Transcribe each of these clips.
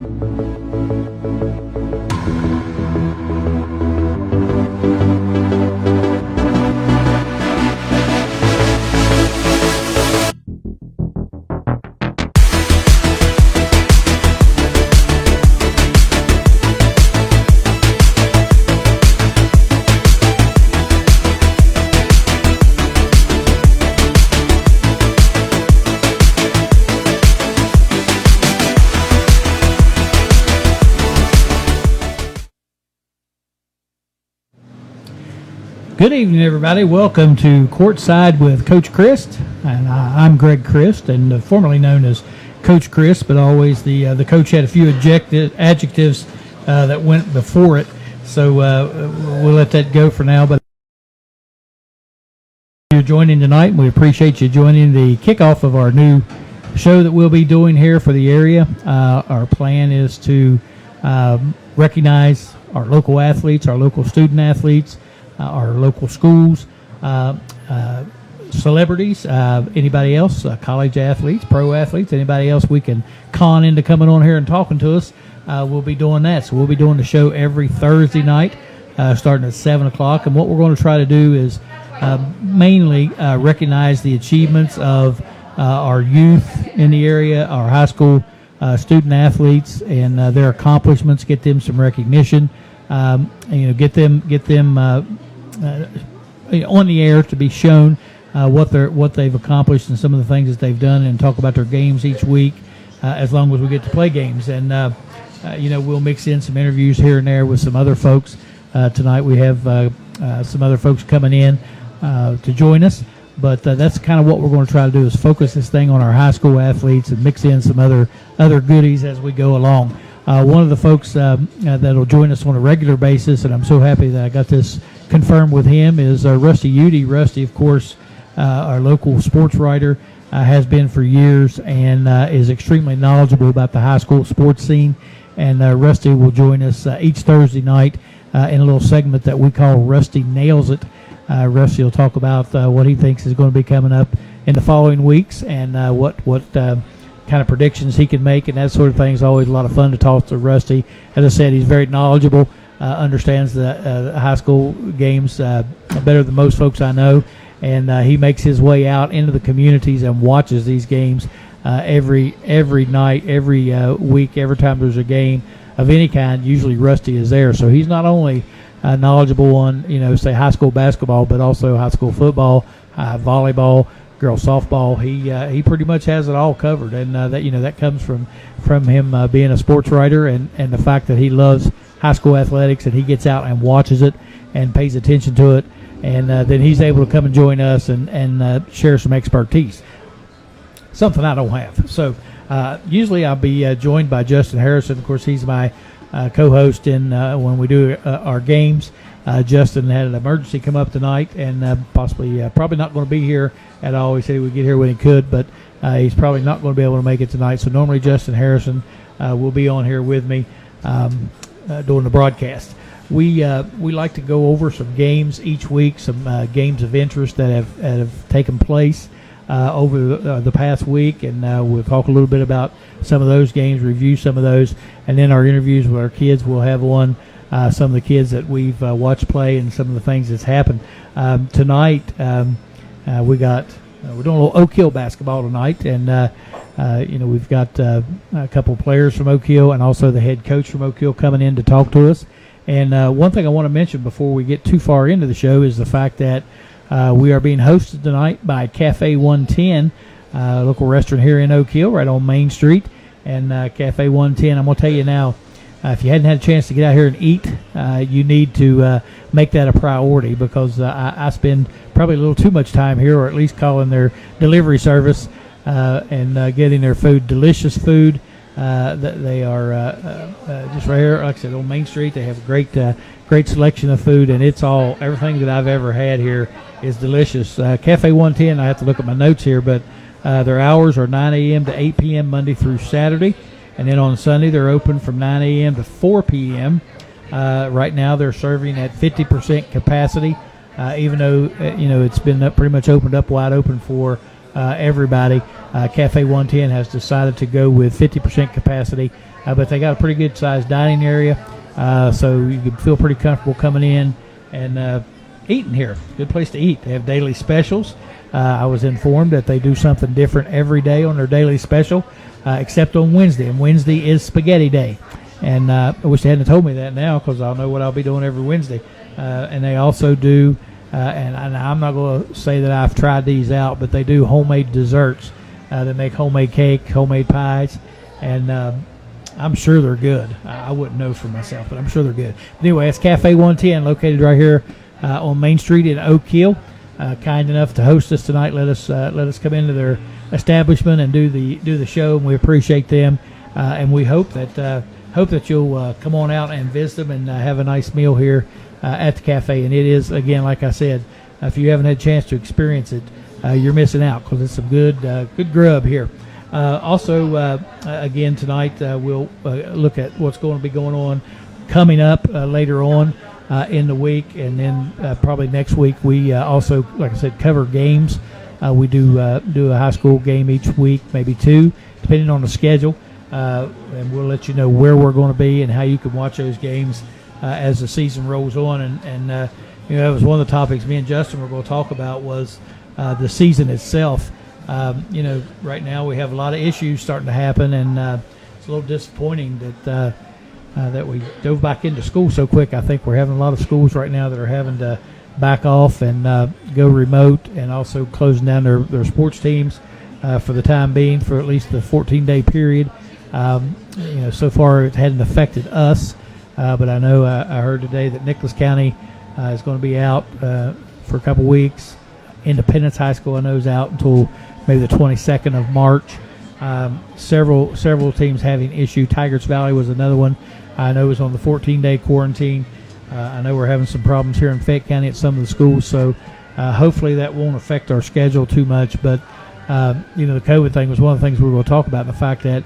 Good evening, everybody. Welcome to Courtside with Coach Crist, and I'm Greg Crist, and formerly known as Coach Crist, but always the coach had a few adjectives that went before it, so we'll let that go for now. But you're joining tonight, and we appreciate you joining the kickoff of our new show that we'll be doing here for the area. Our plan is to recognize our local athletes, our local student athletes, our local schools, celebrities, anybody else, college athletes, pro athletes, anybody else we can con into coming on here and talking to us. We'll be doing that. So we'll be doing the show every Thursday night, starting at 7 o'clock. And what we're going to try to do is mainly recognize the achievements of our youth in the area, our high school student athletes, and their accomplishments, get them some recognition, get them on the air to be shown what they've accomplished and some of the things that they've done, and talk about their games each week, as long as we get to play games. And we'll mix in some interviews here and there with some other folks. Tonight we have some other folks coming in to join us, but that's kind of what we're going to try to do, is focus this thing on our high school athletes and mix in some other goodies as we go along. One of the folks that'll join us on a regular basis, and I'm so happy that I got this confirmed with him, is Rusty Udy. Rusty, of course, our local sports writer, has been for years, and is extremely knowledgeable about the high school sports scene. And Rusty will join us each Thursday night in a little segment that we call Rusty Nails It. Rusty will talk about what he thinks is going to be coming up in the following weeks, and what kind of predictions he can make, and that sort of thing. Is always a lot of fun to talk to Rusty. As I said, he's very knowledgeable, understands the high school games better than most folks I know, and he makes his way out into the communities and watches these games every night, every week, every time there's a game of any kind. Usually Rusty is there, so he's not only knowledgeable on say high school basketball, but also high school football, volleyball, girls softball. He pretty much has it all covered, and that comes from him being a sports writer, and the fact that he loves high school athletics, and he gets out and watches it and pays attention to it, and then he's able to come and join us and share some expertise, something I don't have. So usually I'll be joined by Justin Harrison. Of course, he's my co-host when we do our games. Justin had an emergency come up tonight, and probably not going to be here at all. He said he would get here when he could, but he's probably not going to be able to make it tonight. So normally Justin Harrison will be on here with me during the broadcast. We like to go over some games each week, some games of interest that have taken place over the past week, and we'll talk a little bit about some of those games, review some of those, and then our interviews with our kids. We'll have one. Some of the kids that we've watched play, and some of the things that's happened. Tonight, we're doing a little Oak Hill basketball tonight, and we've got a couple of players from Oak Hill, and also the head coach from Oak Hill coming in to talk to us. And one thing I want to mention before we get too far into the show is the fact that we are being hosted tonight by Cafe 110, a local restaurant here in Oak Hill, right on Main Street. And Cafe 110, I'm going to tell you now, if you hadn't had a chance to get out here and eat, you need to make that a priority, because I spend probably a little too much time here, or at least calling their delivery service and getting their food. Delicious food. They are just right here, like I said, on Main Street. They have a great selection of food, and everything that I've ever had here is delicious. Cafe 110, I have to look at my notes here, but their hours are 9 a.m. to 8 p.m. Monday through Saturday. And then on Sunday, they're open from 9 a.m. to 4 p.m. Right now, they're serving at 50% capacity, even though it's been pretty much opened up wide open for everybody. Cafe 110 has decided to go with 50% capacity but they got a pretty good sized dining area, so you can feel pretty comfortable coming in and eating here. Good place to eat. They have daily specials. I was informed that they do something different every day on their daily special, except on Wednesday. And Wednesday is spaghetti day. And I wish they hadn't told me that now, because I'll know what I'll be doing every Wednesday. And they also do, and I'm not going to say that I've tried these out, but they do homemade desserts. They make homemade cake, homemade pies, and I'm sure they're good. I wouldn't know for myself, but I'm sure they're good. But anyway, it's Cafe 110, located right here on Main Street in Oak Hill. Kind enough to host us tonight. Let us come into their establishment and do the show, and we appreciate them. And we hope that you'll come on out and visit them and have a nice meal here at the cafe. And it is, again, like I said, if you haven't had a chance to experience it, you're missing out, because it's some good grub here. Also, again, tonight we'll look at what's going to be going on coming up later on in the week, and then probably next week we also, like I said, cover games. We do a high school game each week, maybe two, depending on the schedule, and we'll let you know where we're going to be and how you can watch those games as the season rolls on. And that was one of the topics me and Justin were going to talk about, was the season itself. Right now we have a lot of issues starting to happen, and it's a little disappointing that we dove back into school so quick. I think we're having a lot of schools right now that are having to back off and go remote, and also closing down their sports teams for the time being, for at least the 14-day period. So far it hadn't affected us, but I know I heard today that Nicholas County is going to be out for a couple weeks. Independence High School, I know, is out until maybe the 22nd of March. Several teams having issue. Tigers Valley was another one. I know was on the 14-day quarantine. I know we're having some problems here in Fayette County at some of the schools, so hopefully that won't affect our schedule too much. But the COVID thing was one of the things we were going to talk about, and the fact that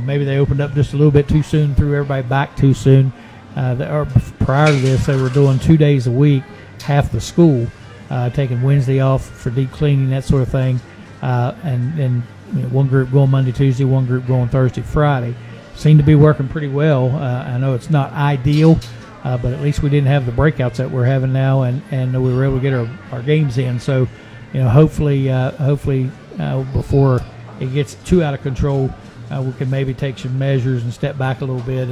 maybe they opened up just a little bit too soon, threw everybody back too soon. Prior to this, they were doing 2 days a week, half the school, taking Wednesday off for deep cleaning, that sort of thing, and one group going Monday, Tuesday, one group going Thursday, Friday. Seemed to be working pretty well. I know it's not ideal, but at least we didn't have the breakouts that we're having now, and we were able to get our games in. So, hopefully, before it gets too out of control, we can maybe take some measures and step back a little bit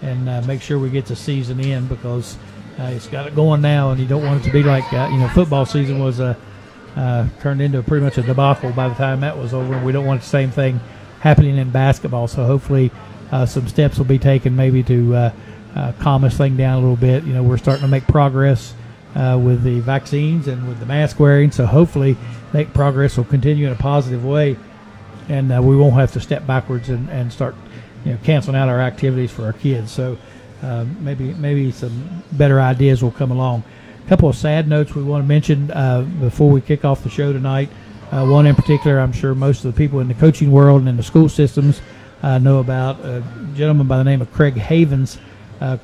and make sure we get the season in, because it's got it going now, and you don't want it to be like football season was turned into pretty much a debacle by the time that was over, and we don't want the same thing happening in basketball. So hopefully some steps will be taken maybe to calm this thing down a little bit. We're starting to make progress with the vaccines and with the mask wearing, so hopefully that progress will continue in a positive way, and we won't have to step backwards and start canceling out our activities for our kids. So maybe some better ideas will come along. A couple of sad notes we want to mention before we kick off the show tonight. One in particular, I'm sure most of the people in the coaching world and in the school systems know about, a gentleman by the name of Craig Havens.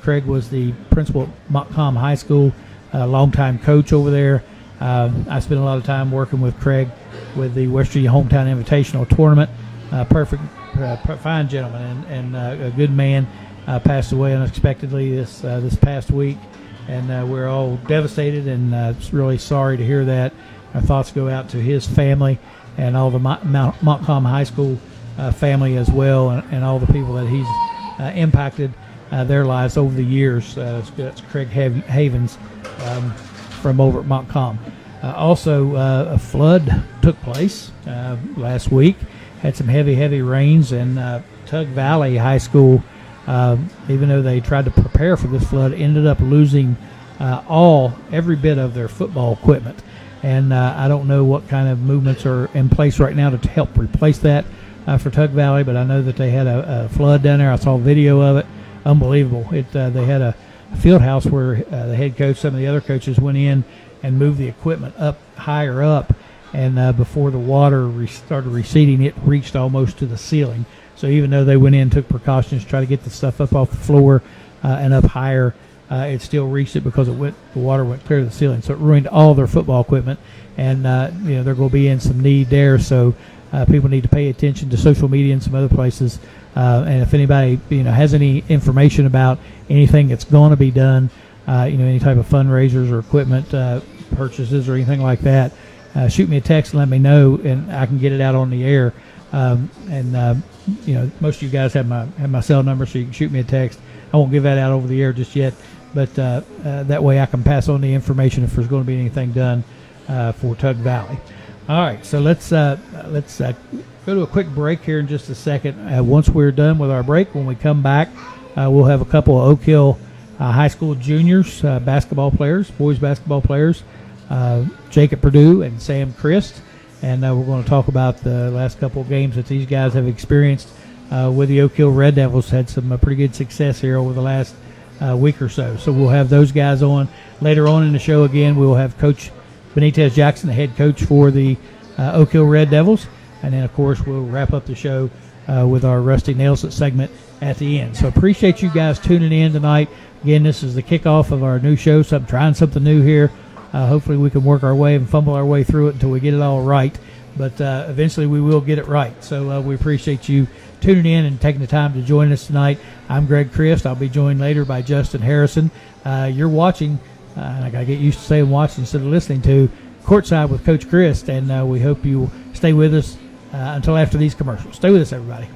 Craig was the principal at Montcalm High School, a longtime coach over there. I spent a lot of time working with Craig with the West Virginia Hometown Invitational Tournament. Fine gentleman and a good man. Passed away unexpectedly this past week, and we're all devastated and really sorry to hear that. Our thoughts go out to his family and all the Montcalm High School family as well, and all the people that he's impacted their lives over the years. That's Craig Havens from over at Montcalm. Also, a flood took place last week. Had some heavy rains, and Tug Valley High School, even though they tried to prepare for this flood, ended up losing every bit of their football equipment. And I don't know what kind of movements are in place right now to help replace that for Tug Valley, but I know that they had a flood down there. I saw a video of it. Unbelievable. They had a field house where the head coach, some of the other coaches went in and moved the equipment up higher up, and before the water started receding, it reached almost to the ceiling. So even though they went in and took precautions to try to get the stuff up off the floor and up higher, it still reached it because the water went clear to the ceiling. So it ruined all their football equipment, and they're going to be in some need there. So people need to pay attention to social media and some other places And if anybody has any information about anything that's going to be done, any type of fundraisers or equipment purchases or anything like that, shoot me a text and let me know, and I can get it out on the air. Most of you guys have my cell number, so you can shoot me a text. I won't give that out over the air just yet, but that way I can pass on the information if there's going to be anything done for Tug Valley. All right, so let's go to a quick break here in just a second. Once we're done with our break, when we come back, we'll have a couple of Oak Hill high school juniors, basketball players, boys basketball players, Jacob Purdue and Sam Crist, and we're going to talk about the last couple of games that these guys have experienced with the Oak Hill Red Devils. Had some pretty good success here over the last week or so. So we'll have those guys on later on in the show. Again, we will have Coach Benitez Jackson, the head coach for the Oak Hill Red Devils, and then of course we'll wrap up the show with our Rusty Nails It segment at the end. So appreciate you guys tuning in tonight. Again, this is the kickoff of our new show, so I'm trying something new here. Hopefully we can work our way and fumble our way through it until we get it all right. But eventually we will get it right. So we appreciate you tuning in and taking the time to join us tonight. I'm Greg Crist. I'll be joined later by Justin Harrison. You're watching, and I got to get used to saying watching instead of listening to, Courtside with Coach Crist. And we hope you stay with us until after these commercials. Stay with us, everybody.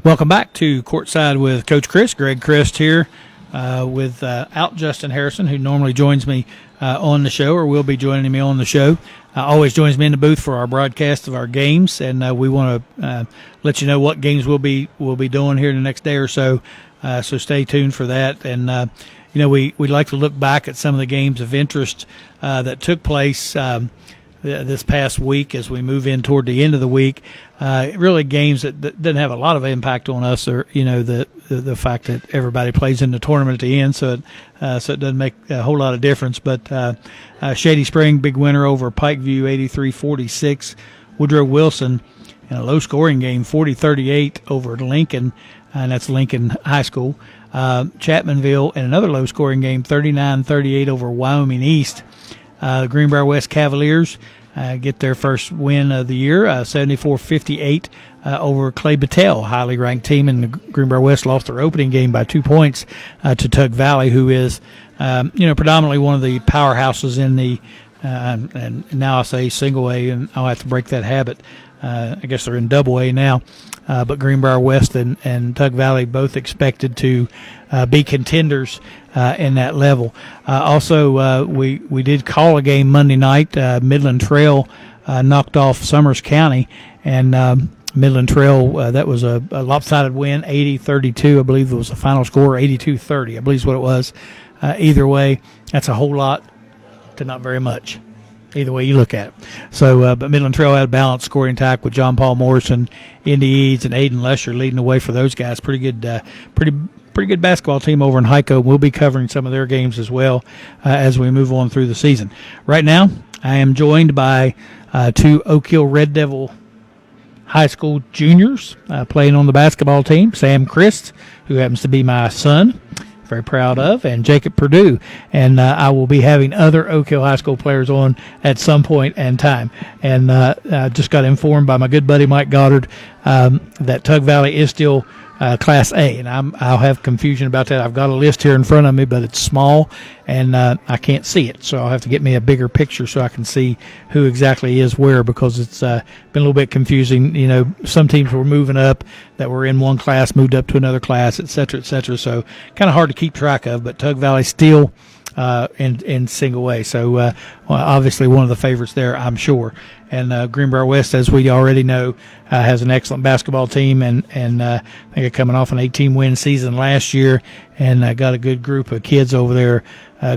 Welcome back to Courtside with Coach Crist. Greg Crist here without Justin Harrison, who normally joins me on the show, or will be joining me on the show. Always joins me in the booth for our broadcast of our games, and we want to let you know what games we'll be doing here in the next day or so. So stay tuned for that. And we like to look back at some of the games of interest that took place this past week as we move in toward the end of the week. Really games that didn't have a lot of impact on us, or the fact that everybody plays in the tournament at the end, so it doesn't make a whole lot of difference. But Shady Spring, big winner over Pikeview, 83-46. Woodrow Wilson in a low-scoring game, 40-38 over Lincoln, and that's Lincoln High School. Chapmanville in another low-scoring game, 39-38 over Wyoming East. The Greenbrier West Cavaliers get their first win of the year, 74-58 over Clay Battelle, highly ranked team, and the Greenbrier West lost their opening game by 2 points to Tug Valley, who is predominantly one of the powerhouses in the and now I say single A, and I'll have to break that habit. I guess they're in double A now, but Greenbrier West and Tug Valley both expected to be contenders in that level. Also, we did call a game Monday night. Midland Trail knocked off Summers County, and Midland Trail, that was a lopsided win, 80-32. I believe it was the final score, 82-30. I believe is what it was. Either way, that's a whole lot to not very much, either way you look at it. So, but Midland Trail had a balanced scoring attack with John Paul Morrison, Indy Eads, and Aiden Lesher leading the way for those guys. Pretty good basketball team over in Hico. We'll be covering some of their games as well as we move on through the season. Right now, I am joined by two Oak Hill Red Devil High School juniors playing on the basketball team, Sam Crist, who happens to be my son, very proud of, and Jacob Perdue. And I will be having other Oak Hill High School players on at some point in time. And I just got informed by my good buddy Mike Goddard that Tug Valley is still Class A, and I'll have confusion about that. I've got a list here in front of me, but it's small, and I can't see it. So I'll have to get me a bigger picture so I can see who exactly is where, because it's been a little bit confusing. Some teams were moving up that were in one class, moved up to another class, et cetera, et cetera. So kind of hard to keep track of, but Tug Valley still in single A. So obviously one of the favorites there, I'm sure. And Greenbrier West, as we already know, has an excellent basketball team, and I think they're coming off an 18-win season last year, and got a good group of kids over there,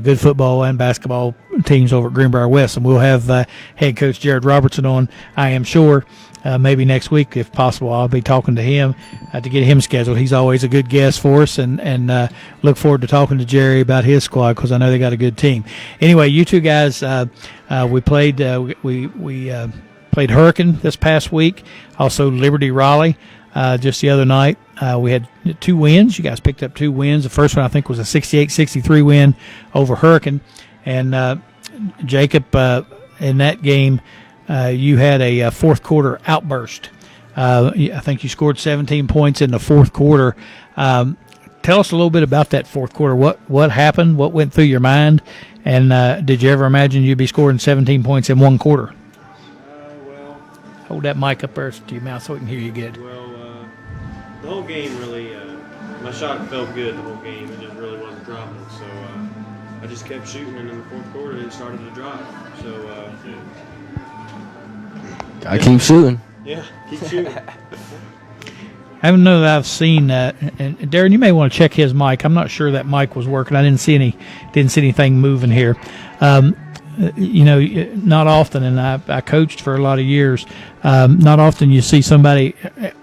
good football and basketball teams over at Greenbrier West. And we'll have head coach Jared Robertson on, I am sure, maybe next week if possible. I'll be talking to him to get him scheduled. He's always a good guest for us, and look forward to talking to Jerry about his squad, because I know they got a good team. Anyway, you two guys, we played we played Hurricane this past week, also Liberty Raleigh just the other night. We had 2 wins. You guys picked up 2 wins. The first one I think was a 68-63 win over Hurricane, and Jacob, in that game, you had a fourth quarter outburst. I think you scored 17 points in the fourth quarter. Tell us a little bit about that fourth quarter. What happened? What went through your mind? And did you ever imagine you'd be scoring 17 points in one quarter? Well, hold that mic up there to your mouth so we can hear you good. Well, the whole game really, my shot felt good the whole game. It just really wasn't dropping. So I just kept shooting, and in the fourth quarter it started to drop. So I keep shooting. Yeah, keep shooting. I don't know that I've seen that. And Darren, you may want to check his mic. I'm not sure that mic was working. I didn't see anything moving here. Not often, and I coached for a lot of years. Not often you see somebody,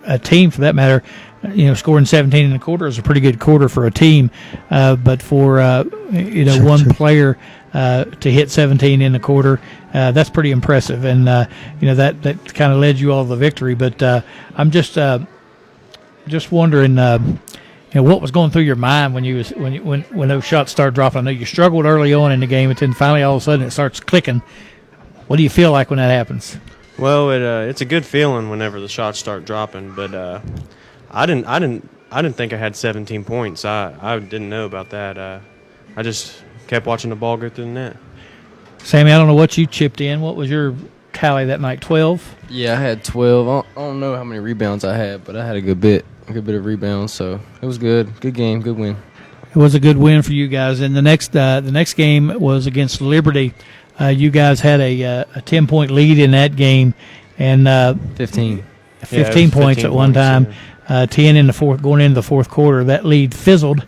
a team for that matter, scoring 17 in a quarter is a pretty good quarter for a team. But for one player to hit 17 in a quarter, that's pretty impressive. And that kind of led you all to the victory. But I'm just wondering, what was going through your mind when those shots started dropping? I know you struggled early on in the game, and then finally all of a sudden it starts clicking. What do you feel like when that happens? Well, it's a good feeling whenever the shots start dropping, but I didn't think I had 17 points. I didn't know about that. I just kept watching the ball go through the net. Sammy, I don't know what you chipped in. What was your tally that night? 12? Yeah, I had 12. I don't know how many rebounds I had, but I had a good bit of rebounds, so it was good. Good game, good win. It was a good win for you guys. And the next game was against Liberty. You guys had a 10-point lead in that game, and 15 points at one time. 10 in the fourth, going into the fourth quarter. That lead fizzled,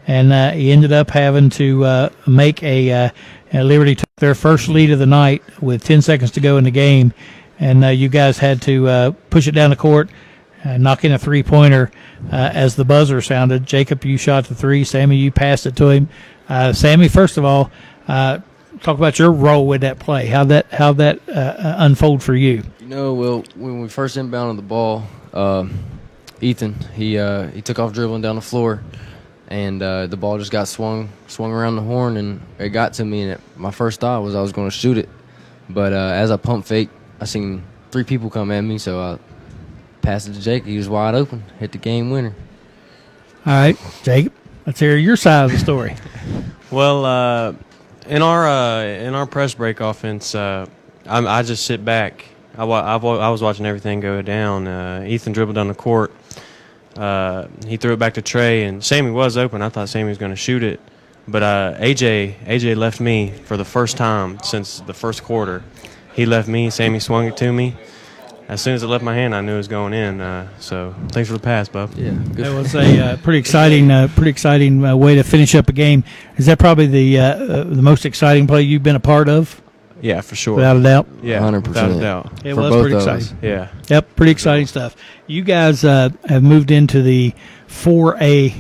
and he ended up having to make Liberty took their first lead of the night with 10 seconds to go in the game, and you guys had to push it down the court, knock in a three-pointer as the buzzer sounded. Jacob, you shot the three. Sammy, you passed it to him. Sammy, first of all, talk about your role with that play. How'd that unfold for you? Well, when we first inbounded the ball, Ethan, he took off dribbling down the floor, and the ball just got swung around the horn, and it got to me, and my first thought was I was going to shoot it. But as I pump fake, I seen 3 people come at me, so I passed it to Jake. He was wide open, hit the game winner. All right, Jacob, let's hear your side of the story. Well, in our press break offense, I just sit back. I was watching everything go down. Ethan dribbled down the court. He threw it back to Trey, and Sammy was open. I thought Sammy was going to shoot it, but AJ left me for the first time since the first quarter. He left me. Sammy swung it to me. As soon as it left my hand, I knew it was going in. So thanks for the pass, bub. Yeah, good. That was a pretty exciting way to finish up a game. Is that probably the most exciting play you've been a part of? Yeah, for sure. Without a doubt. Yeah, 100%. without a doubt. It For was both pretty of exciting. us. Yeah. Yep, pretty exciting stuff. You guys have moved into the 4A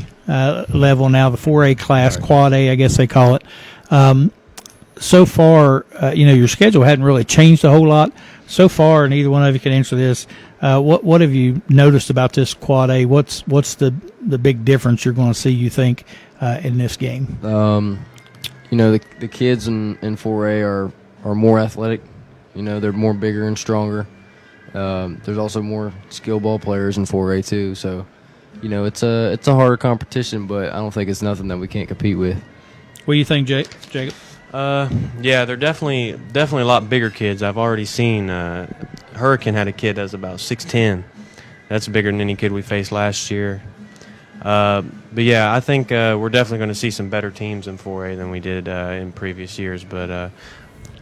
level now, the 4A class, Quad A, I guess they call it. So far, your schedule hadn't really changed a whole lot. So far, and either one of you can answer this, what have you noticed about this Quad A? What's the big difference you're going to see, you think, in this game? The kids in 4A are more athletic. They're more bigger and stronger. There's also more skill ball players in 4A too. So, it's a harder competition, but I don't think it's nothing that we can't compete with. What do you think, Jacob? Yeah, they're definitely a lot bigger kids. I've already seen Hurricane had a kid that's about 6'10". That's bigger than any kid we faced last year. But yeah, I think we're definitely going to see some better teams in 4A than we did in previous years. But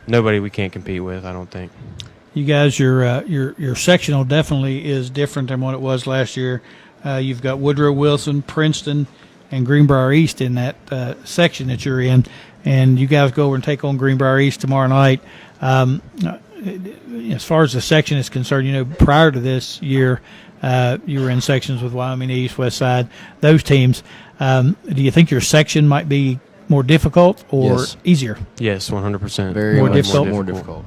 nobody we can't compete with, I don't think. You guys, your sectional definitely is different than what it was last year. You've got Woodrow Wilson, Princeton, and Greenbrier East in that section that you're in, and you guys go over and take on Greenbrier East tomorrow night. As far as the section is concerned, prior to this year, you were in sections with Wyoming East, West Side, those teams. Do you think your section might be more difficult or easier? Yes, 100%. Very More much difficult? More difficult.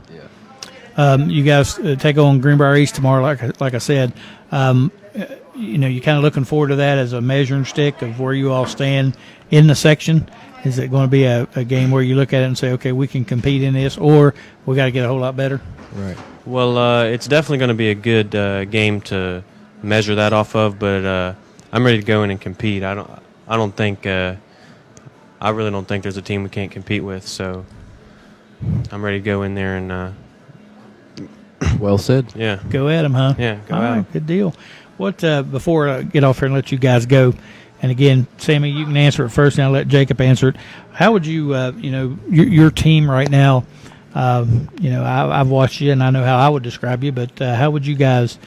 Yeah. You guys take on Greenbrier East tomorrow, like I said. You kind of looking forward to that as a measuring stick of where you all stand in the section. Is it going to be a game where you look at it and say, okay, we can compete in this, or we got to get a whole lot better? Right. Well, it's definitely going to be a good game to measure that off of, but I'm ready to go in and compete. I really don't think there's a team we can't compete with, so I'm ready to go in there and Well said. yeah. Go at them, huh? Yeah, go All at 'em. right, good deal. What before I get off here and let you guys go, and again, Sammy, you can answer it first, and I'll let Jacob answer it. How would you, your team right now? I've watched you, and I know how I would describe you, but how would you guys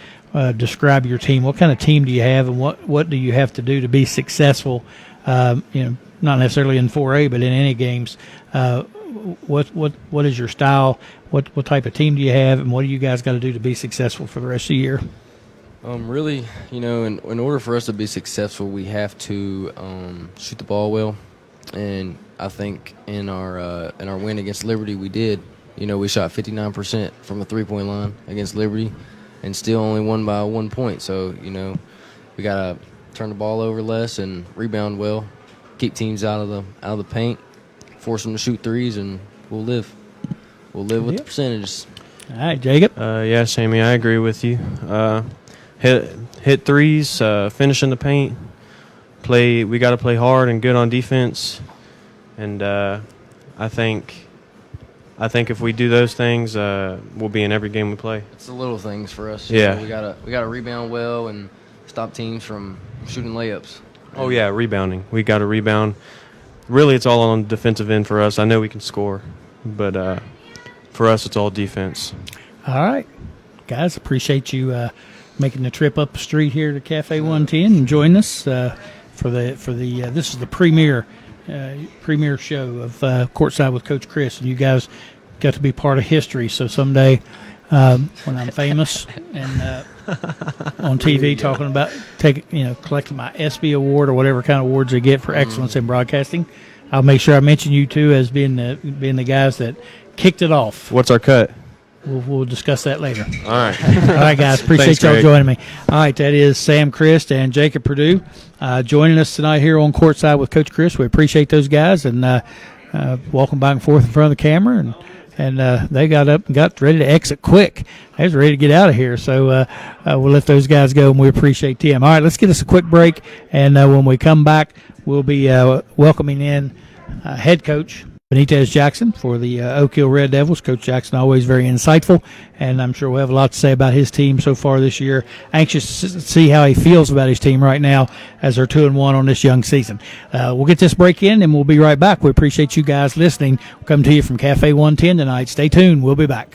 describe your team? What kind of team do you have, and what do you have to do to be successful? Not necessarily in 4A, but in any games. What is your style? What type of team do you have, and what do you guys got to do to be successful for the rest of the year? Really, in order for us to be successful, we have to shoot the ball well, and I think in our win against Liberty, we did. We shot 59% from the 3-point line against Liberty, and still only won by 1 point. So we gotta turn the ball over less and rebound well, keep teams out of the paint, force them to shoot threes, and we'll live. We'll live with the percentages. All right, Jacob. Yeah, Sammy, I agree with you. Hit threes, finish in the paint. We got to play hard and good on defense, and I think if we do those things, we'll be in every game we play. It's the little things for us. Yeah. We gotta rebound well and stop teams from shooting layups. Oh yeah, rebounding. We got to rebound. Really, it's all on the defensive end for us. I know we can score, but for us, it's all defense. All right, guys, appreciate you making the trip up the street here to Cafe 110 and joining us. for the this is the premiere show of Courtside with Coach Crist, and you guys got to be part of history. So someday, when I'm famous and on TV talking about collecting my ESPY award or whatever kind of awards they get for excellence in broadcasting, I'll make sure I mention you two as being the guys that kicked it off. What's our cut? We'll discuss that later. All right. All right, guys. Appreciate y'all joining me. All right, that is Sam Crist and Jacob Perdue joining us tonight here on Courtside with Coach Crist. We appreciate those guys and walking back and forth in front of the camera. And they got up and got ready to exit quick. They was ready to get out of here. So we'll let those guys go, and we appreciate them. All right, let's get us a quick break. And when we come back, we'll be welcoming in head coach Benitez Jackson for the Oak Hill Red Devils. Coach Jackson always very insightful, and I'm sure we'll have a lot to say about his team so far this year. Anxious to see how he feels about his team right now as they're 2-1 on this young season. We'll get this break in, and we'll be right back. We appreciate you guys listening. We'll come to you from Cafe 110 tonight. Stay tuned. We'll be back.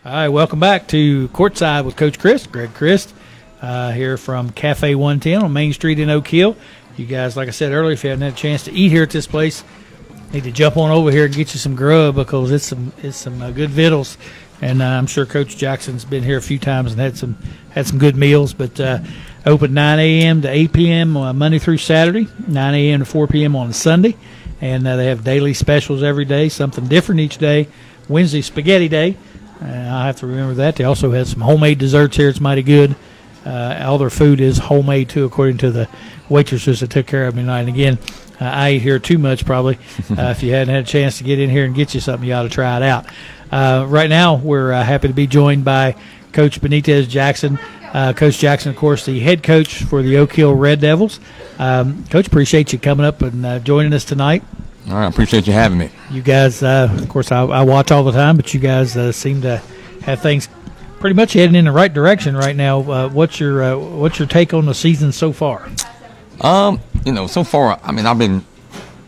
All right, welcome back to Courtside with Coach Crist, Greg Crist, here from Cafe 110 on Main Street in Oak Hill. You guys, like I said earlier, if you haven't had a chance to eat here at this place, need to jump on over here and get you some grub because it's some good vittles And I'm sure Coach Jackson's been here a few times and had some good meals. But open 9 a.m. to 8 p.m. Monday through Saturday, 9 a.m. to 4 p.m. on Sunday. And they have daily specials every day, something different each day. Wednesday, Spaghetti Day. I'll have to remember that. They also have some homemade desserts here. It's mighty good. All their food is homemade, too, according to the waitresses that took care of me tonight. And again, I ate here too much probably. If you hadn't had a chance to get in here and get you something, you ought to try it out. Right now, we're happy to be joined by Coach Benitez Jackson. Coach Jackson, of course, the head coach for the Oak Hill Red Devils. Coach, appreciate you coming up and joining us tonight. All right, I appreciate you having me. You guys, of course, I watch all the time, but you guys seem to have things pretty much heading in the right direction right now. What's your take on the season so far? So far, I mean, I've been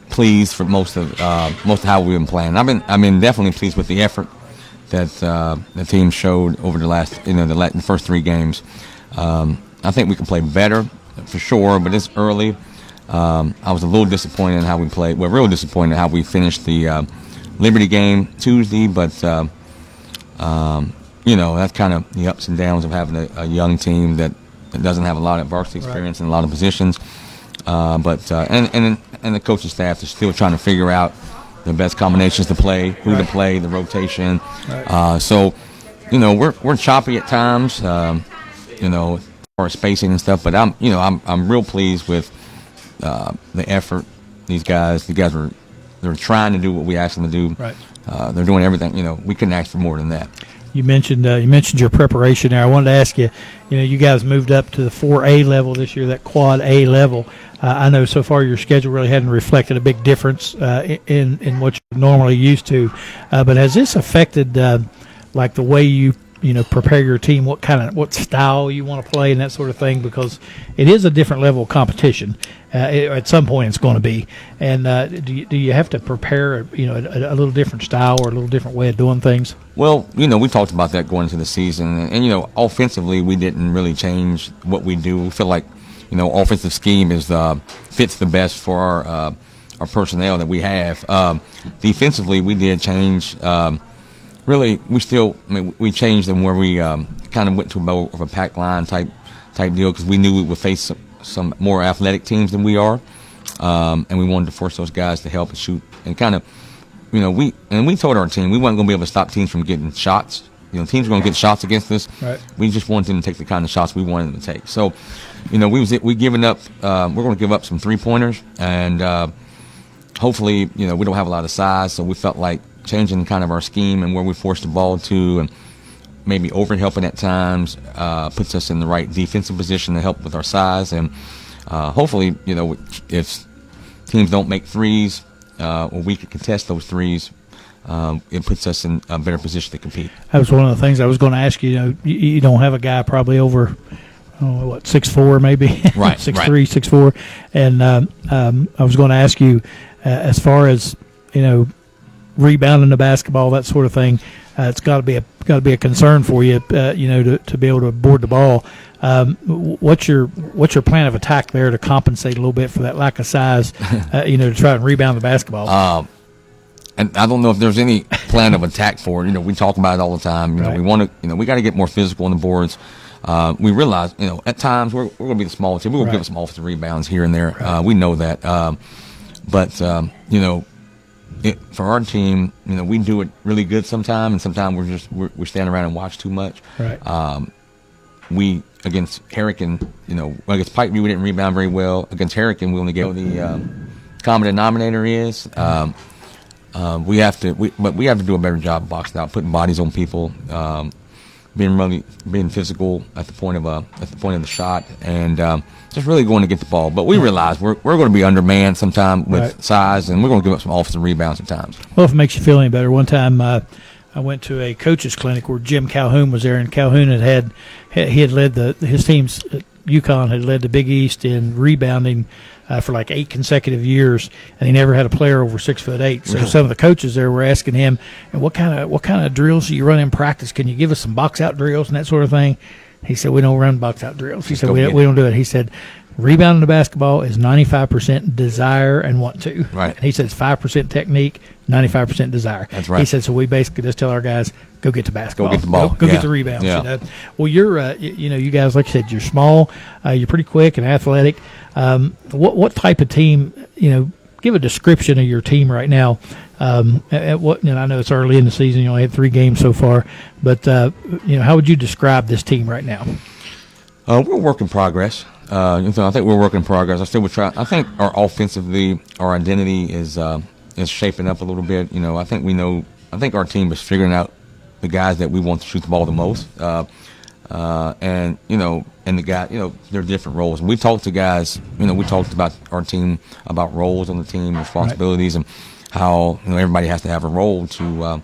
pleased for most of how we've been playing. I've been definitely pleased with the effort that the team showed over the first 3 games. I think we can play better for sure, but it's early. I was a little disappointed in how we played. Well, real disappointed in how we finished the Liberty game Tuesday, but that's kind of the ups and downs of having a young team that doesn't have a lot of varsity experience in a lot of positions. And the coaching staff is still trying to figure out the best combinations to play, who to play, the rotation. So, we're choppy at times, as far as spacing and stuff. But I'm real pleased with the effort. These guys they're trying to do what we asked them to do. Right. They're doing everything. We couldn't ask for more than that. You mentioned your preparation there. I wanted to ask you. You guys moved up to the 4A level this year, that quad A level. I know so far your schedule really hadn't reflected a big difference in what you're normally used to. But has this affected like the way you prepare your team, what style you want to play and that sort of thing? Because it is a different level of competition. At some point it's going to be. And do you have to prepare a little different style or a little different way of doing things? Well, we talked about that going into the season, and offensively we didn't really change what we do. We feel like offensive scheme fits the best for our personnel that we have. Defensively, we did change. Really, we changed them where we kind of went to more of a pack line type deal because we knew we would face some more athletic teams than we are, and we wanted to force those guys to help and shoot and kind of, we told our team we weren't going to be able to stop teams from getting shots. Teams are going to get shots against us. Right. We just wanted them to take the kind of shots we wanted them to take. So, we giving up. We're going to give up some 3-pointers, and hopefully, we don't have a lot of size, so we felt like changing kind of our scheme and where we force the ball to, and maybe over helping at times puts us in the right defensive position to help with our size, and hopefully, if teams don't make threes or we can contest those threes, it puts us in a better position to compete. That was one of the things I was going to ask you. You don't have a guy probably over 6'4" maybe, right? 6'3", 6'4", and I was going to ask you as far as rebounding the basketball, that sort of thing. It's got to be a concern for you, to be able to board the ball. What's your plan of attack there to compensate a little bit for that lack of size? To try and rebound the basketball. And I don't know if there's any plan of attack for it. We talk about it all the time. We want to. We got to get more physical on the boards. We realize, at times we're going to be the small team. We're going to give up some offensive rebounds here and there. We know that. But for our team, we do it really good sometimes, and sometimes we're standing around and watch too much. Right. We against Harrican, against Pikeview we didn't rebound very well. Against Harrican, we only gave the common denominator is. We have to do a better job boxing out, putting bodies on people, being physical at the point of the shot, and just really going to get the ball. But we realize we're going to be undermanned sometimes with size, and we're going to give up some offensive rebounds at times. Well, if it makes you feel any better, one time I went to a coach's clinic where Jim Calhoun was there, and Calhoun had led his team's UConn had led the Big East in rebounding for like 8 consecutive years, and he never had a player over 6'8". So some of the coaches there were asking him, "And what kind of drills do you run in practice? Can you give us some box out drills and that sort of thing?" He said, "We don't run box out drills." He said, "We don't do it." He said, rebounding the basketball is 95% desire and want to. Right. And he says 5% technique, 95% desire. That's right. He said, so we basically just tell our guys, go get the basketball. Go get the ball. Go Yeah. get the rebounds. Yeah. You know? Well, you're, you guys, like you said, you're small. You're pretty quick and athletic. What type of team, give a description of your team right now. At what, and I know it's early in the season. You only had 3 games so far. But, how would you describe this team right now? We're a work in progress. I think we're a work in progress. I think our offensively, our identity is shaping up a little bit. I think our team is figuring out the guys that we want to shoot the ball the most. And the guy, there are different roles. And we talked to guys, we talked about our team, about roles on the team, responsibilities, and how, everybody has to have a role to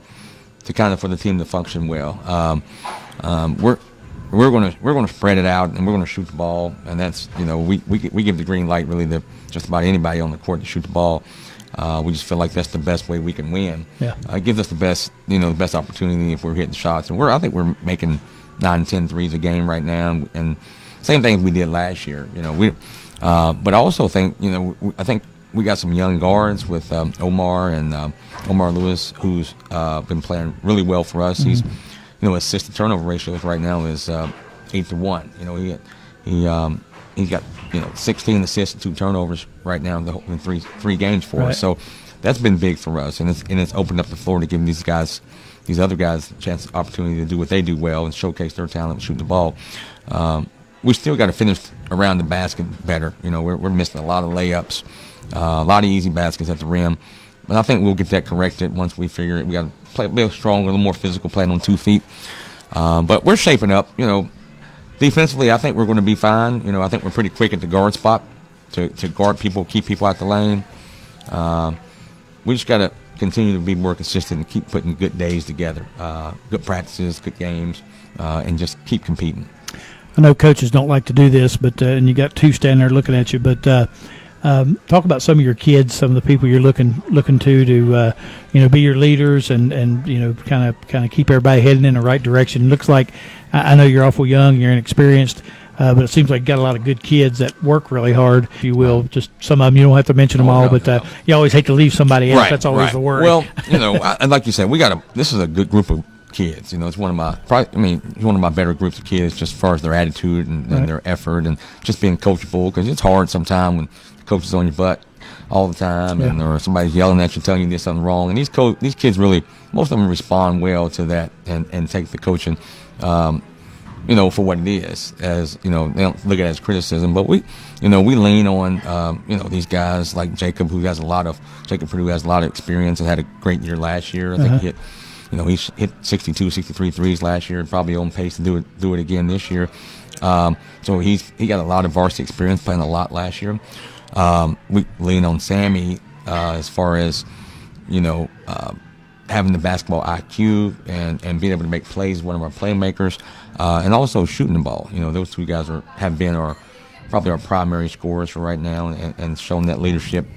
kind of, for the team to function well. We're gonna spread it out, and we're gonna shoot the ball, and that's we give the green light really to just about anybody on the court to shoot the ball. We just feel like that's the best way we can win. Yeah. It gives us the best opportunity if we're hitting shots, and I think we're making 9, 10 threes a game right now, and same thing we did last year. But I also think I think we got some young guards with Omar and Omar Lewis, who's been playing really well for us. Mm-hmm. He's assist to turnover ratios right now is 8-1. He's got 16 assists and 2 turnovers right now in three games for us. So that's been big for us, and it's opened up the floor to give these other guys a chance, opportunity to do what they do well and showcase their talent and shoot the ball. We still got to finish around the basket better. We're missing a lot of layups, a lot of easy baskets at the rim. But I think we'll get that corrected once we figure it. We got to play a little stronger, a little more physical, playing on 2 feet. But we're shaping up. Defensively, I think we're going to be fine. I think we're pretty quick at the guard spot to guard people, keep people out the lane. We just got to continue to be more consistent and keep putting good days together, good practices, good games, and just keep competing. I know coaches don't like to do this, but and you got 2 standing there looking at you. But talk about some of your kids, some of the people you're looking to be your leaders and kind of keep everybody heading in the right direction. It looks like I know you're awful young, you're inexperienced, but it seems like you got a lot of good kids that work really hard, if you will. Just some of them, you don't have to mention them all, but you always hate to leave somebody else. That's always the worry. Well, and like you said, this is a good group of kids. It's one of my better groups of kids, just as far as their attitude and their effort and just being coachable, because it's hard sometimes when the coach is on your butt all the time or somebody's yelling at you, telling you there's something wrong. And these kids really, most of them respond well to that and take the coaching for what it is, as they don't look at it as criticism. But we lean on these guys like Jacob Purdue has a lot of experience and had a great year last year. I think he hit 62, 63 threes last year, and probably on pace to do it again this year. So he got a lot of varsity experience, playing a lot last year. We lean on Sammy as far as having the basketball IQ and being able to make plays, one of our playmakers, and also shooting the ball. Those 2 guys have been probably our primary scorers for right now, and shown that leadership.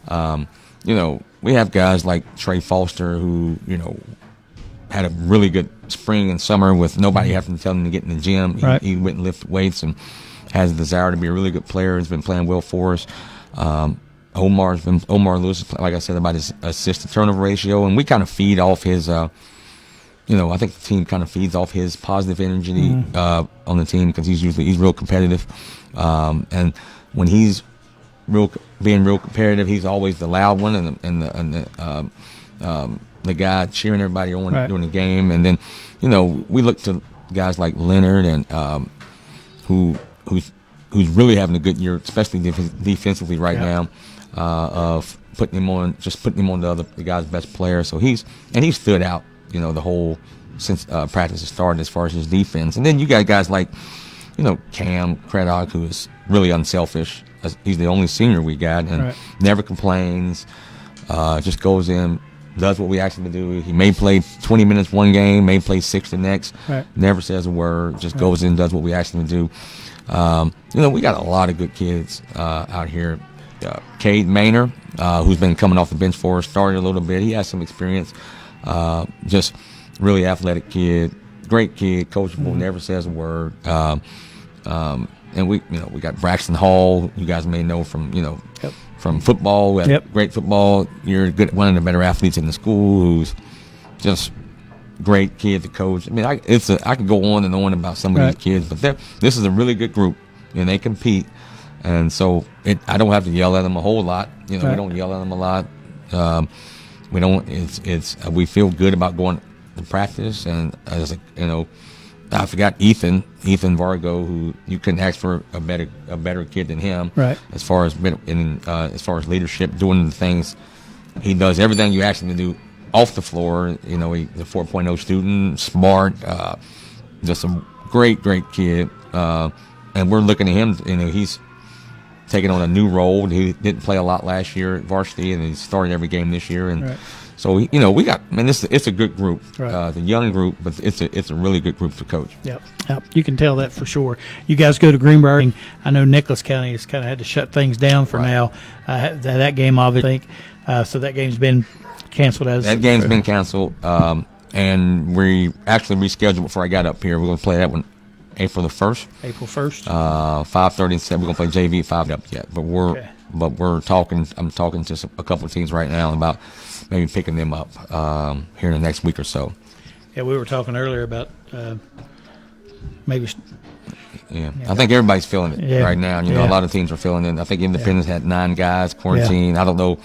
We have guys like Trey Foster, who had a really good spring and summer with nobody having to tell him to get in the gym. He went and lifted weights and has a desire to be a really good player. He's been playing well for us. Omar Lewis, like I said, about his assist to turnover ratio, and we kind of feed off his. I think the team kind of feeds off his positive energy on the team, because he's real competitive, and when he's being real competitive, he's always the loud one and the guy cheering everybody on during the game. And then we look to guys like Maynard and who's really having a good year, especially defensively right now. Of putting him on the guy's best player. So he's stood out, the whole since practice has started as far as his defense. And then you got guys like, Cam Craddock, who is really unselfish. He's the only senior we got, and never complains. Just goes in, does what we ask him to do. He may play 20 minutes one game, may play 6 the next. Never says a word. Just goes in, does what we ask him to do. We got a lot of good kids out here. Cade Maynard, who's been coming off the bench for us, started a little bit. He has some experience. Just really athletic kid, great kid, coachable, never says a word. and we got Braxton Hall. You guys may know from from football. We have great football. You're one of the better athletes in the school. Who's just great kid to coach. I mean, I could go on and on about some of these kids, but this is a really good group, and they compete. And so I don't have to yell at them a whole lot. We don't yell at them a lot. We don't. We feel good about going to practice, and I forgot Ethan Vargo, who you couldn't ask for a better kid than him. Right. As far as leadership, doing the things he does, everything you ask him to do off the floor. He's a 4.0 student, smart, just a great kid. And we're looking at him. He's taking on a new role. He didn't play a lot last year at varsity, and he started every game this year. And so we got. It's a good group. Right. It's a young group, but it's a really good group to coach. Yep. You can tell that for sure. You guys go to Greenbrier. I know Nicholas County has kind of had to shut things down for now. That game, obviously, so that game's been canceled. That game's been canceled, and we actually rescheduled before I got up here. We're going to play that one April 1st. 5:30 and 7. We're going to play JV 5 up yet, but we're talking. I'm talking to a couple of teams right now about maybe picking them up here in the next week or so. Yeah, we were talking earlier about maybe. Yeah, I think everybody's feeling it right now. A lot of teams are feeling it. I think Independence had 9 guys quarantined. I don't know.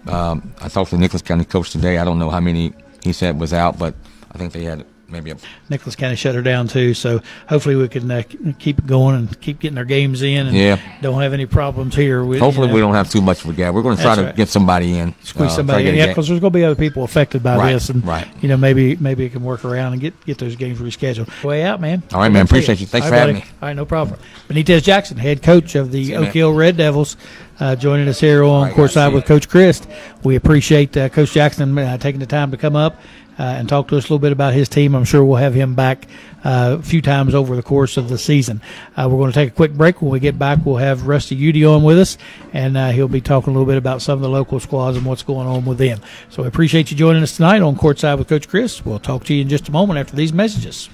I talked to the Nicholas County coach today. I don't know how many he said was out, but I think they had maybe Nicholas County shut her down too, so hopefully we can keep it going and keep getting their games in and don't have any problems here. Hopefully we don't have too much of a gap. We're going to try to get somebody in. Squeeze somebody in, because there's going to be other people affected by this, and maybe it can work around and get those games rescheduled. Way out, man. All right, man. Appreciate you. Thanks for having me. All right, no problem. Benitez Jackson, head coach of the Oak Hill Red Devils, joining us here on Courtside with Coach Crist. We appreciate Coach Jackson taking the time to come up and talk to us a little bit about his team. I'm sure we'll have him back a few times over the course of the season. We're going to take a quick break. When we get back, we'll have Rusty Udy on with us, and he'll be talking a little bit about some of the local squads and what's going on with them. So I appreciate you joining us tonight on Courtside with Coach Chris. We'll talk to you in just a moment after these messages.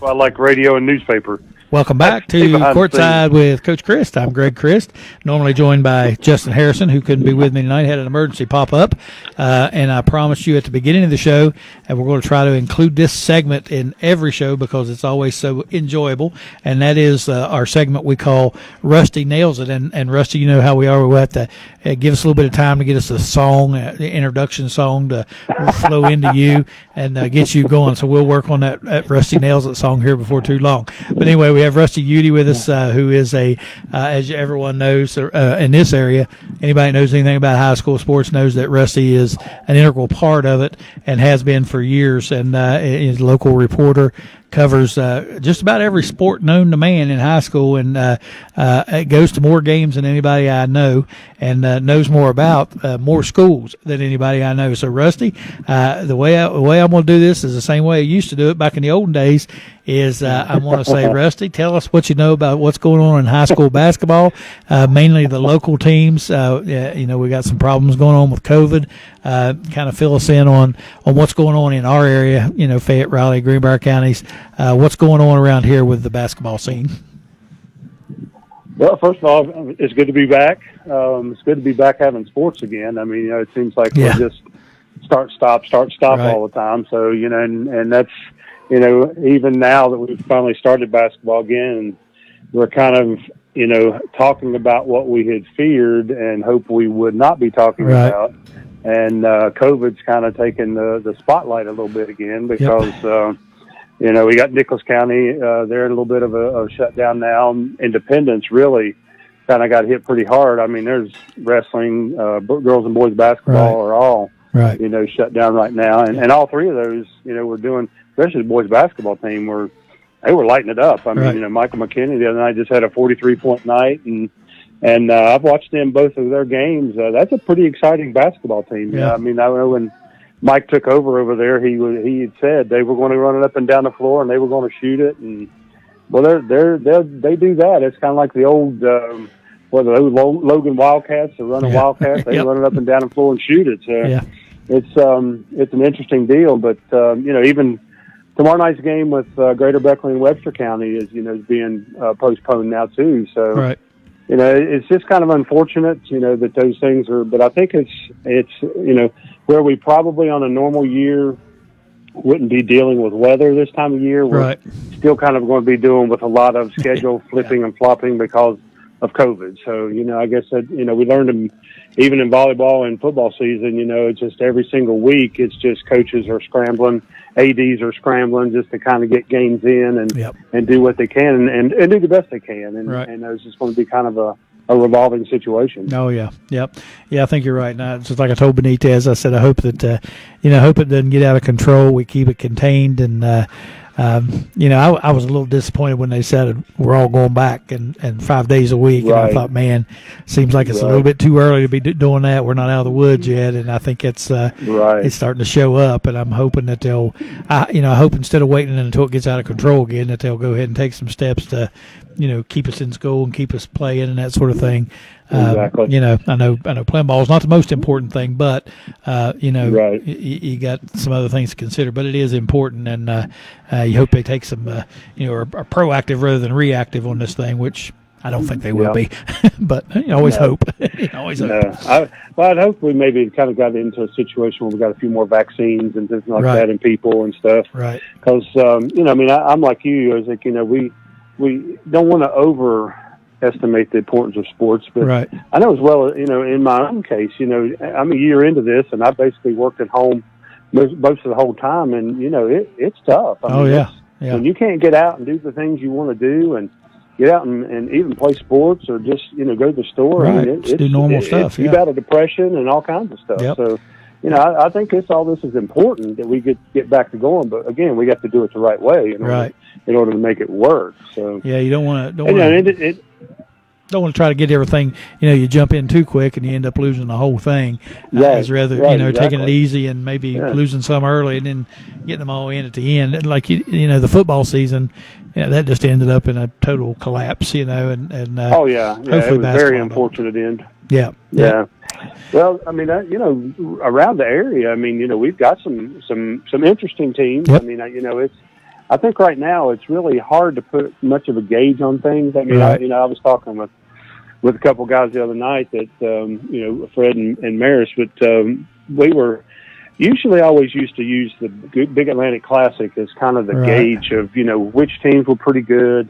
I like radio and newspaper. Welcome back to Courtside with Coach Crist. I'm Greg Crist, normally joined by Justin Harrison, who couldn't be with me tonight, had an emergency pop up. And I promised you at the beginning of the show, and we're going to try to include this segment in every show because it's always so enjoyable, and that is our segment we call Rusty Nails It. And Rusty, you know how we are. We'll have to give us a little bit of time to get us a song, the introduction song to flow into you and get you going. So we'll work on that Rusty Nails It song here before too long. But anyway, we have Rusty Udy with us, who is as everyone knows in this area, anybody that knows anything about high school sports knows that Rusty is an integral part of it and has been for years, and is a local reporter, covers just about every sport known to man in high school, and it goes to more games than anybody I know, and knows more about more schools than anybody I know. So Rusty, the way I'm going to do this is the same way I used to do it back in the olden days. Is I want to say, Rusty, tell us what you know about what's going on in high school basketball, mainly the local teams. We got some problems going on with COVID. Kind of fill us in on what's going on in our area, Fayette, Raleigh, Greenbrier counties. What's going on around here with the basketball scene? Well, first of all, it's good to be back. It's good to be back having sports again. I mean, it seems like we're just start, stop right all the time. So, and that's, even now that we've finally started basketball again, we're kind of, talking about what we had feared and hoped we would not be talking about. And COVID's kind of taken the spotlight a little bit again because, we got Nicholas County. They're in a little bit of a shutdown now. Independence really kind of got hit pretty hard. I mean, there's wrestling, girls and boys basketball are all, shut down right now. And all three of those, we're doing, especially the boys basketball team, they were lighting it up. I mean, Michael McKinney the other night just had a 43-point night, and I've watched them both of their games. That's a pretty exciting basketball team. Yeah. I mean, I know when Mike took over there, he had said they were going to run it up and down the floor and they were going to shoot it. And well, they do that. It's kind of like the old the old Logan Wildcats, the running Wildcats. They run it up and down the floor and shoot it. So it's an interesting deal. But even tomorrow night's game with Greater Beckley and Webster County is being postponed now too. So it's just kind of unfortunate that those things are. But I think it's where we probably on a normal year wouldn't be dealing with weather this time of year. We're still kind of going to be dealing with a lot of schedule flipping and flopping because of COVID. So I guess that we learned them even in volleyball and football season. It's just every single week. It's just coaches are scrambling. ADs are scrambling just to kind of get games in and do what they can and do the best they can. And it's just going to be kind of a revolving situation. Oh, yeah. Yep. Yeah, I think you're right. Now, just like I told Benitez, I said, I hope that, hope it doesn't get out of control. We keep it contained. And, I was a little disappointed when they said we're all going back and 5 days a week. And I thought, man, seems like it's a little bit too early to be doing that. We're not out of the woods yet. And I think it's starting to show up. And I'm hoping that I hope instead of waiting until it gets out of control again, that they'll go ahead and take some steps to, keep us in school and keep us playing and that sort of thing. Exactly. I know playing ball is not the most important thing, but you got some other things to consider. But it is important, and you hope they take some, are proactive rather than reactive on this thing, which I don't think they will be. But you always hope. Always hope. I'd hope we maybe kind of got into a situation where we got a few more vaccines and things like that in people and stuff. Right. Because I'm like you. I was like, we don't want to overestimate the importance of sports, but I know as well, in my own case, I'm a year into this and I basically worked at home most of the whole time, and it's tough. I mean, when you can't get out and do the things you want to do and get out and even play sports or just go to the store, I mean, just do normal stuff. You battle depression and all kinds of stuff. So I think all this is important that we get back to going, but again, we got to do it the right way in order to make it work. So you don't want to try to get everything. You jump in too quick and you end up losing the whole thing. Rather, taking it easy and maybe losing some early and then getting them all in at the end. Like the football season, that just ended up in a total collapse. It was very unfortunate end. Yeah. Well, I mean, around the area, I mean, we've got some interesting teams. Yep. I mean, I think right now it's really hard to put much of a gauge on things. I mean, Right. I was talking with a couple guys the other night that, Fred and Maris, but we were usually always used to use the Big Atlantic Classic as kind of the gauge of, which teams were pretty good,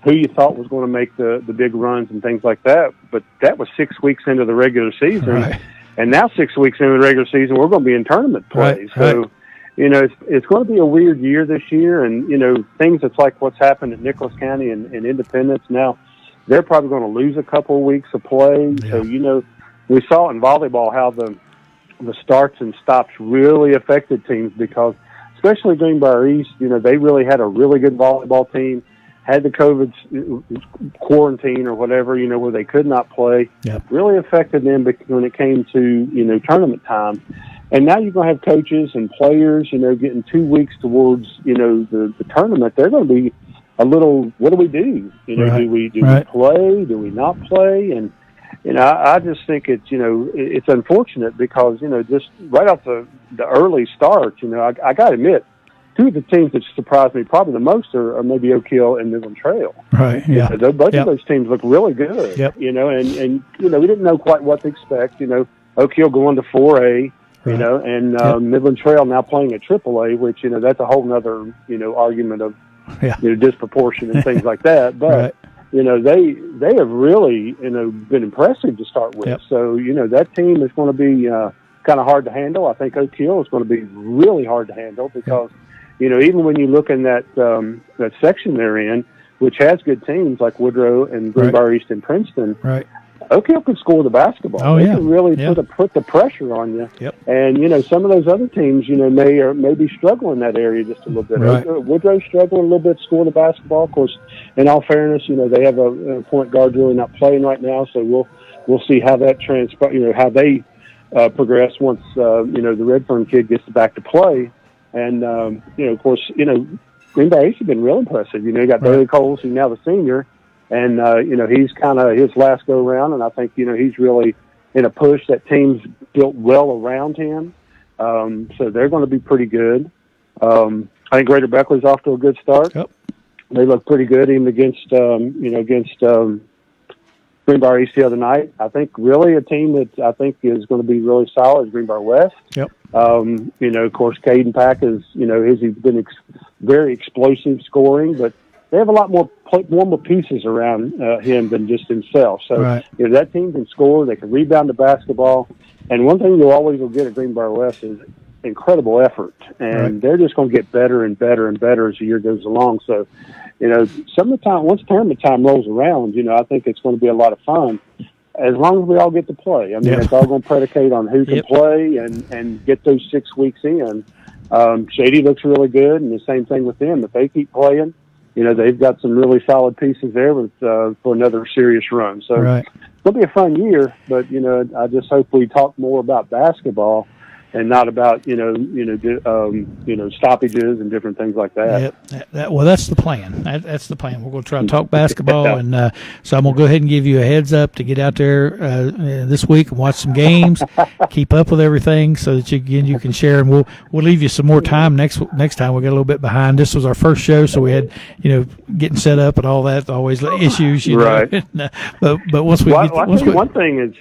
who you thought was going to make the big runs and things like that. But that was 6 weeks into the regular season. Right. And now 6 weeks into the regular season, we're going to be in tournament play. Right. So, it's going to be a weird year this year. And, things that's like what's happened at Nicholas County and Independence now, they're probably going to lose a couple of weeks of play. Yeah. So, we saw in volleyball how the starts and stops really affected teams because, especially Greenbrier East, they really had a really good volleyball team, had the COVID quarantine or whatever, where they could not play. Yep. Really affected them when it came to, tournament time. And now you're going to have coaches and players, getting 2 weeks towards, the tournament. They're going to be a little, what do we do? Right. Do we Right. play? Do we not play? And, I just think it's, it's unfortunate because, just right off the early start, I got to admit, two of the teams that surprised me probably the most are maybe Oak Hill and Midland Trail. Right, yeah. Both of those teams look really good, Yep. and we didn't know quite what to expect, Oak Hill going to 4A, Right. and Midland Trail now playing at AAA, which, that's a whole nother, argument of, disproportion and things like that. But, Right. They have really, been impressive to start with. Yep. So, that team is going to be kind of hard to handle. I think Oak Hill is going to be really hard to handle because, even when you look in that section they're in, which has good teams like Woodrow and Greenbrier East and Princeton, Right. Oak Hill can score the basketball. Oh, they yeah. can really Yeah. put the pressure on you. Yep. And, some of those other teams, may be struggling in that area just a little bit. Right. Woodrow's struggling a little bit scoring the basketball. Of course, in all fairness, they have a point guard really not playing right now, so we'll see how that how they progress once, the Redfern kid gets back to play. And, of course, Greenbrier East has been real impressive. You got Bailey Coles, who's now the senior. And, he's kind of his last go-around, and I think, he's really in a push. That team's built well around him, so they're going to be pretty good. I think Greater Beckley's off to a good start. Yep. They look pretty good even against Greenbrier East the other night. I think really a team that I think is going to be really solid is Greenbrier West. Yep. Of course, Caden Pack is, he's been very explosive scoring, but they have a lot more pieces around him than just himself. So that team can score, they can rebound the basketball, and one thing you always will get at Greenbrier West is incredible effort, and they're just going to get better and better and better as the year goes along. So, some of the time, once tournament time rolls around, I think it's going to be a lot of fun. As long as we all get to play. I mean, it's all going to predicate on who can play and get those 6 weeks in. Shady looks really good, and the same thing with them. If they keep playing, they've got some really solid pieces there for another serious run. So it'll be a fun year, but, I just hope we talk more about basketball and not about, stoppages and different things like that. Yep. Well, that's the plan. That's the plan. We're going to try to talk basketball, and so I'm going to go ahead and give you a heads up to get out there this week and watch some games, keep up with everything, so that you can share. And we'll leave you some more time next time. We got a little bit behind. This was our first show, so we had getting set up and all that. Always issues, right? But once we one thing is.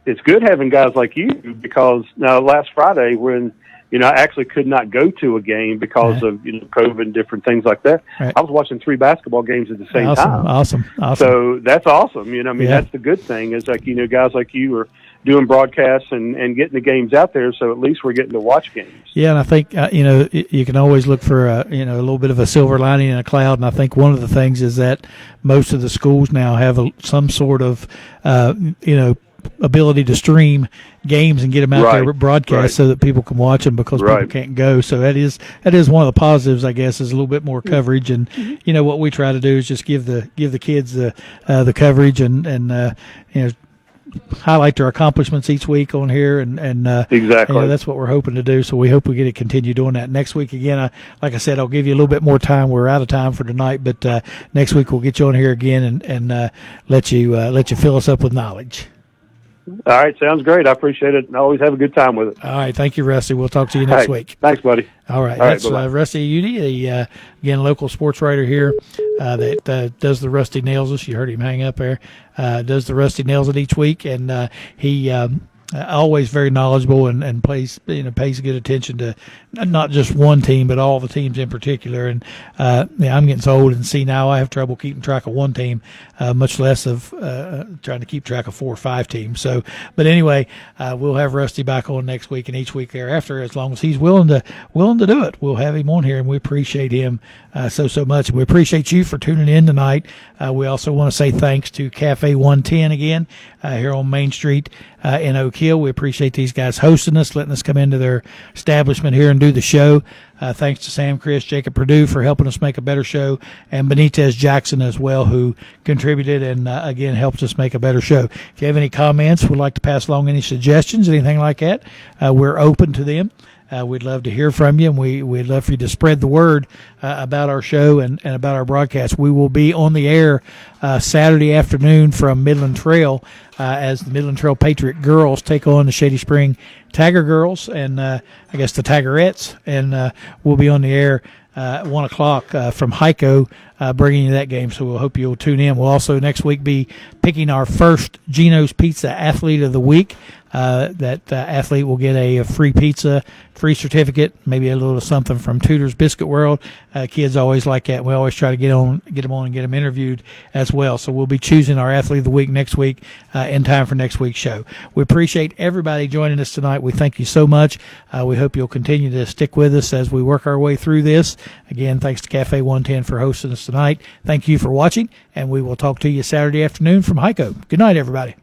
It's good having guys like you because now last Friday when, I actually could not go to a game because of, COVID and different things like that. Right. I was watching 3 basketball games at the same time. Awesome. So that's awesome. That's the good thing is like, guys like you are doing broadcasts and getting the games out there. So at least we're getting to watch games. Yeah. And I think, you can always look for, a little bit of a silver lining in a cloud. And I think one of the things is that most of the schools now have some sort of, ability to stream games and get them out there broadcast so that people can watch them because people can't go. So that is one of the positives, I guess, is a little bit more coverage. And what we try to do is just give the kids the coverage and highlight their accomplishments each week on here, and exactly that's what we're hoping to do. So we hope we get to continue doing that next week. Again, like I said, I'll give you a little bit more time. We're out of time for tonight, but next week we'll get you on here again and let you fill us up with knowledge. All right, sounds great. I appreciate it, and I always have a good time with it. All right, thank you, Rusty. We'll talk to you next week. Thanks, buddy. All right, All right, that's bye-bye. Rusty Udy, the again local sports writer here that does the Rusty Nails us. You heard him hang up there. Does the Rusty Nails it each week, and he. Always very knowledgeable and pays good attention to not just one team but all the teams in particular. And I'm getting so old and see now I have trouble keeping track of one team, much less of trying to keep track of 4 or 5 teams. So, but anyway, we'll have Rusty back on next week and each week thereafter as long as he's willing to do it. We'll have him on here, and we appreciate him so much. We appreciate you for tuning in tonight. We also want to say thanks to Cafe 110 again here on Main Street in Oak Hill. We appreciate these guys hosting us, letting us come into their establishment here and do the show. Thanks to Sam, Crist, Jacob Perdue for helping us make a better show, and Benitez Jackson as well, who contributed and again helps us make a better show. If you have any comments, would like to pass along any suggestions, anything like that, we're open to them. We'd love to hear from you, and we'd love for you to spread the word about our show and about our broadcast. We will be on the air Saturday afternoon from Midland Trail as the Midland Trail Patriot girls take on the Shady Spring Tiger girls and I guess the Tigerettes, and we'll be on the air at 1 o'clock from Heiko bringing you that game, so we'll hope you'll tune in. We'll also next week be picking our first Gino's Pizza Athlete of the Week. That athlete will get a free pizza, free certificate, maybe a little something from Tudor's Biscuit World. Kids always like that. We always try to get them on and get them interviewed as well. So we'll be choosing our Athlete of the Week next week in time for next week's show. We appreciate everybody joining us tonight. We thank you so much. We hope you'll continue to stick with us as we work our way through this. Again, thanks to Cafe 110 for hosting us tonight. Thank you for watching, and we will talk to you Saturday afternoon from Heiko. Good night, everybody.